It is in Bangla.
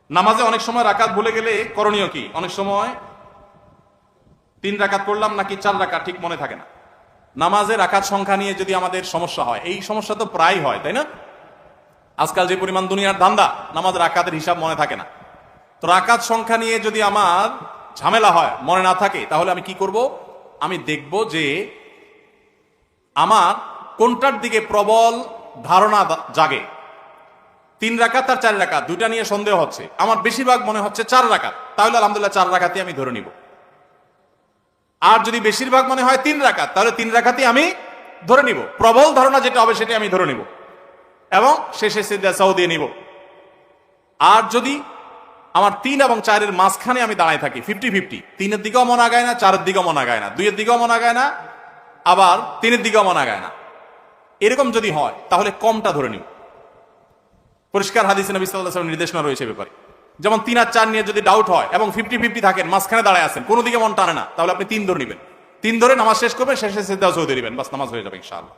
নামাজে অনেক সময় রাকাত ভুলে গেলে করণীয় কি? অনেক সময় 3 রাকাত পড়লাম নাকি 4 রাকাত ঠিক মনে থাকে না। নামাজে রাকাত সংখ্যা নিয়ে যদি আমাদের সমস্যা হয়, এই সমস্যা তো প্রায় হয়, তাই না? আজকাল যে পরিমাণ দুনিয়ার ধান্দা, নামাজ রাকাতের হিসাব মনে থাকে না। তো রাকাত সংখ্যা নিয়ে যদি আমার ঝামেলা হয়, মনে না থাকে, তাহলে আমি কি করব? আমি দেখব যে আমার কোনটার দিকে প্রবল ধারণা জাগে। 3 রাকাত আর 4 রাকাত দুইটা নিয়ে সন্দেহ হচ্ছে, আমার বেশিরভাগ মনে হচ্ছে 4 রাকাত, তাহলে আলহামদুলিল্লাহ 4 রাকাতই আমি ধরে নিব। আর যদি বেশিরভাগ মনে হয় 3 রাকাত, তাহলে 3 রাকাতই আমি ধরে নিব। প্রবল ধারণা যেটা হবে সেটা আমি ধরে নিব এবং শেষে সিজদা সাহু দিয়ে নিব। আর যদি আমার 3 এবং 4 এর মাঝখানে আমি দাঁড়ায় থাকি, 50-50, 3 এর দিকেও মন আগায় না, 4 এর দিকেও মন আগায় না, 2 এর দিকেও মন আগায় না, আবার 3 এর দিকেও মন আগায় না, এরকম যদি হয় তাহলে কমটা ধরে নিব। পরিষ্কার হাদিসে নবী সাল্লাল্লাহু আলাইহি ওয়াসাল্লাম নির্দেশনা রয়েছে ব্যাপারে। যেমন 3 আর 4 নিয়ে যদি ডাউট হয় এবং 50-50 থাকেন, মাঝখানে দাঁড়ায় আছেন, কোনো দিকে মন টানে না, তাহলে আপনি 3 ধরে নেবেন। 3 ধরে নামাজ শেষ করবেন, শেষে সিজদা সাহু দিয়ে দিবেন, বাস নামাজ হয়ে যাবে ইনশাআল্লাহ।